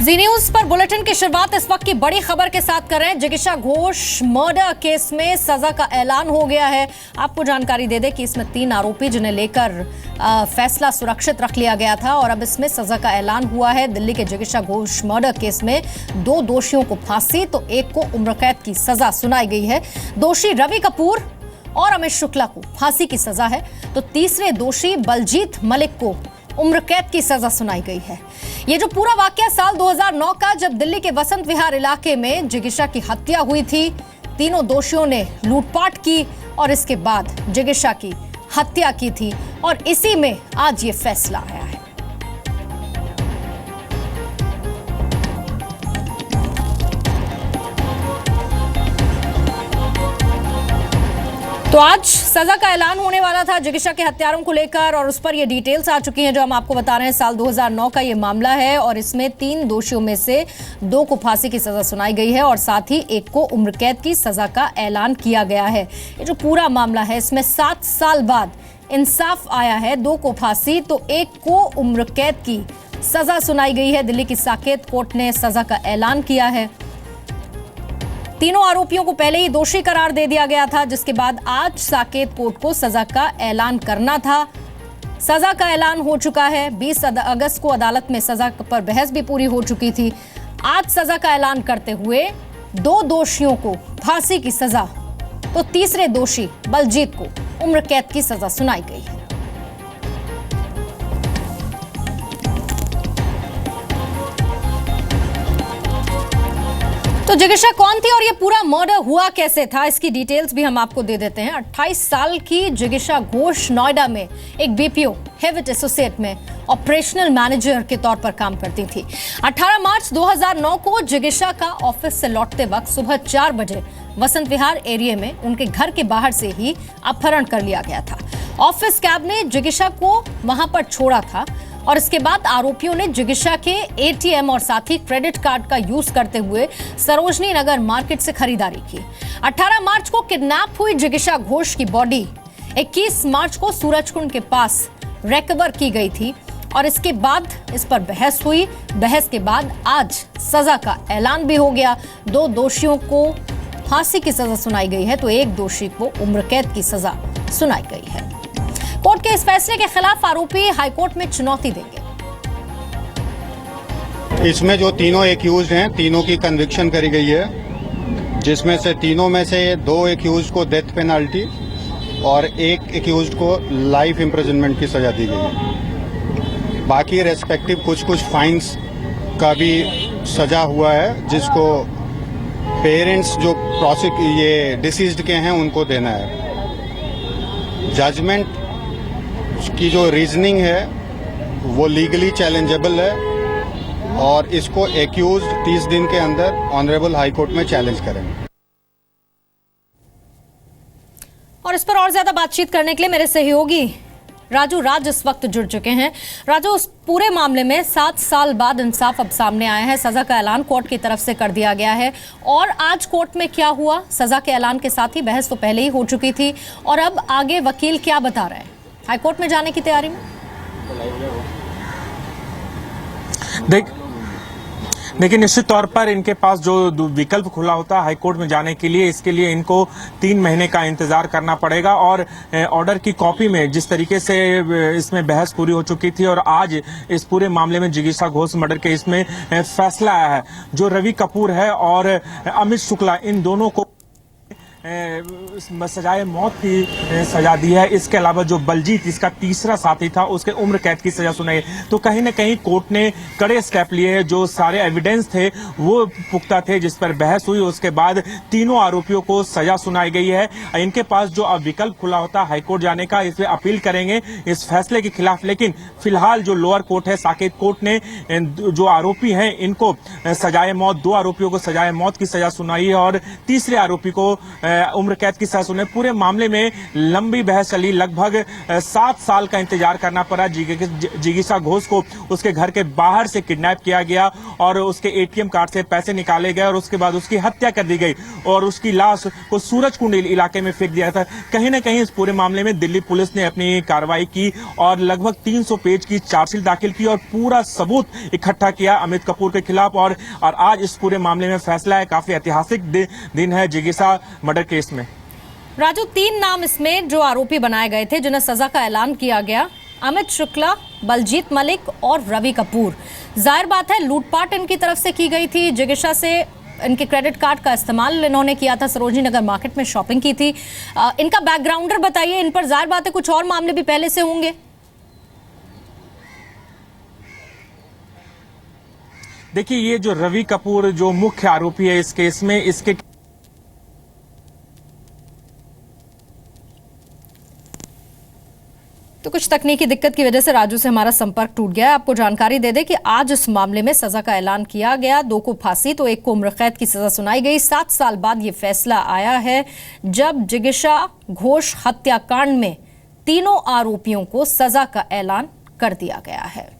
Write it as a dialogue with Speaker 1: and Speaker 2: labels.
Speaker 1: जी news पर bulletin की शुरुआत इस वक्त की बड़ी खबर के साथ कर रहे हैं। जिगीशा घोष मर्डर केस में सजा का ऐलान हो गया है। आपको जानकारी दे दें कि इसमें 3 आरोपी जिन्हें लेकर फैसला सुरक्षित रख लिया गया था और अब इसमें सजा का ऐलान हुआ है। दिल्ली के जिगीशा घोष मर्डर केस में 2 दोषियों को फांसी तो 1 को उम्र कैद की सजा सुनाई गई है। दोषी रवि कपूर और अमित शुक्ला को फांसी की सजा है तो तीसरे दोषी बलजीत मलिक को उम्र कैद की सजा सुनाई गई है। ये जो पूरा वाकया साल 2009 का, जब दिल्ली के वसंत विहार इलाके में जिगीशा की हत्या हुई थी। तीनों दोषियों ने लूटपाट की और इसके बाद जिगीशा की हत्या की थी और इसी में आज ये फैसला आया है। तो आज सजा का ऐलान होने वाला था जिगीशा के हत्यारों को लेकर और उस पर ये डिटेल्स आ चुकी हैं जो हम आपको बता रहे हैं। साल 2009 का ये मामला है और इसमें 3 दोषियों में से 2 को फांसी की सजा सुनाई गई है और साथ ही 1 को उम्र कैद की सजा का ऐलान किया गया है। ये जो पूरा मामला है इसमें 7 साल बाद इंसाफ आया है। 2 को फांसी तो 1 को उम्र कैद की सजा सुनाई गई है। दिल्ली की साकेत कोर्ट ने सजा का ऐलान किया है। तीनों आरोपियों को पहले ही दोषी करार दे दिया गया था, जिसके बाद आज साकेत कोर्ट को सजा का ऐलान करना था। सजा का ऐलान हो चुका है। 20 अगस्त को अदालत में सजा पर बहस भी पूरी हो चुकी थी। आज सजा का ऐलान करते हुए 2 दोषियों को फांसी की सजा तो तीसरे दोषी बलजीत को उम्र कैद की सजा सुनाई गई है। तो जिगीशा कौन थी और ये पूरा मर्डर हुआ कैसे था, इसकी डिटेल्स भी हम आपको दे देते हैं। 28 साल की जिगीशा घोष नोएडा में एक बीपीओ हेविट एसोसिएट में ऑपरेशनल मैनेजर के तौर पर काम करती थी। 18 मार्च 2009 को जिगीशा का ऑफिस से लौटते वक्त सुबह 4 बजे वसंत विहार एरिया में उनके घर के बाहर से ही अपहरण कर लिया गया था। ऑफिस कैब ने जिगीशा को वहां पर छोड़ा था और इसके बाद आरोपियों ने जिगीशा के एटीएम और साथ ही क्रेडिट कार्ड का यूज करते हुए सरोजनी नगर मार्केट से खरीदारी की। 18 मार्च को किडनैप हुई जिगीशा घोष की बॉडी 21 मार्च को सूरजकुंड के पास रिकवर की गई थी और इसके बाद इस पर बहस हुई। बहस के बाद आज सजा का ऐलान भी हो गया। 2 दोषियों को फांसी की सजा सुनाई गई है तो 1 दोषी को उम्र कैद की सजा सुनाई गई है। कोर्ट के इस फैसले के खिलाफ आरोपी हाईकोर्ट में चुनौती देंगे।
Speaker 2: इसमें जो तीनों एक्यूज्ड हैं, तीनों की कन्विक्शन करी गई है, जिसमें से तीनों में से 2 एक्यूज्ड को डेथ पेनल्टी और 1 एक्यूज्ड को लाइफ इम्प्रिजनमेंट की सजा दी गई है। बाकी रेस्पेक्टिव कुछ फाइन्स का भी सजा हुआ है, जिसको पेरेंट्स जो ये डिसीज्ड के हैं उनको देना है। जजमेंट की जो रीजनिंग है वो लीगली चैलेंजेबल है और इसको एक्यूज्ड 30 दिन के अंदर ऑनरेबल हाई कोर्ट में चैलेंज करेंगे।
Speaker 1: और इस पर और ज्यादा बातचीत करने के लिए मेरे सहयोगी राजू राज इस वक्त जुड़ चुके हैं। राजू, उस पूरे मामले में 7 साल बाद इंसाफ अब सामने आया है। सजा का ऐलान कोर्ट की तरफ से कर दिया गया है और आज कोर्ट में क्या हुआ, सजा के ऐलान के साथ ही बहस तो पहले ही हो चुकी थी और अब आगे वकील क्या बता रहे हैं? हाईकोर्ट में जाने की तैयारी में?
Speaker 3: देखिए, निश्चित तौर पर इनके पास जो विकल्प खुला होता है हाईकोर्ट में जाने के लिए, इसके लिए इनको 3 महीने का इंतजार करना पड़ेगा और ऑर्डर की कॉपी में जिस तरीके से इसमें बहस पूरी हो चुकी थी और आज इस पूरे मामले में जिगीशा घोष मर्डर केस में फैसला आया है। जो रवि कपूर है और अमित शुक्ला, इन दोनों को सजाए मौत की सजा दी है। इसके अलावा जो बलजीत, इसका तीसरा साथी था, उसके उम्र कैद की सजा सुनाई। तो कहीं ना कहीं कोर्ट ने कड़े स्टेप लिए। जो सारे एविडेंस थे वो पुख्ता थे, जिस पर बहस हुई। उसके बाद तीनों आरोपियों को सजा सुनाई गई है। इनके पास जो अब विकल्प खुला होता है हाईकोर्ट जाने का, इस पे अपील करेंगे इस फैसले के खिलाफ। लेकिन फिलहाल जो लोअर कोर्ट है, साकेत कोर्ट ने जो आरोपी हैं इनको सजाए मौत, 2 आरोपियों को सजाए मौत की सजा सुनाई है और तीसरे आरोपी को उम्र कैद की सजा सुनाई। पूरे मामले में लंबी बहस चली, लगभग 7 साल का इंतजार करना पड़ा। जिगीशा घोष को उसके घर के बाहर से किडनैप किया गया और उसके एटीएम कार्ड से पैसे निकाले गए और उसके बाद उसकी हत्या कर दी गई और उसकी लाश को सूरजकुंड इलाके में फेंक दिया था। कहीं ना कहीं इस पूरे मामले में दिल्ली पुलिस ने अपनी कार्रवाई की और लगभग 300 पेज की चार्जशीट दाखिल की और पूरा सबूत इकट्ठा किया अमित कपूर के खिलाफ और आज इस पूरे मामले में फैसला है। काफी ऐतिहासिक दिन है जिगीशा मर्डर केस में।
Speaker 1: राजू, 3 नाम इसमें जो आरोपी बनाए गए थे जिन्हें सजा का ऐलान किया गया, अमित शुक्ला, बलजीत मलिक और रवि कपूर। जाहिर बात है लूटपाट इनकी तरफ से की गई थी। जिगीशा से इनके क्रेडिट कार्ड का इस्तेमाल इन्होंने किया था, सरोजनी नगर मार्केट में शॉपिंग की थी। इनका बैकग्राउंडर बताइए, इन पर जाहिर बात है कुछ और मामले भी पहले से होंगे।
Speaker 3: देखिए, ये जो रवि कपूर जो मुख्य आरोपी है इस केस में, इसके
Speaker 1: तो कुछ तकनीकी दिक्कत की वजह से राजू से हमारा संपर्क टूट गया है। आपको जानकारी दे दें कि आज इस मामले में सजा का ऐलान किया गया। 2 को फांसी तो 1 को उम्र कैद की सजा सुनाई गई। 7 साल बाद ये फैसला आया है जब जिगीशा घोष हत्याकांड में तीनों आरोपियों को सजा का ऐलान कर दिया गया है।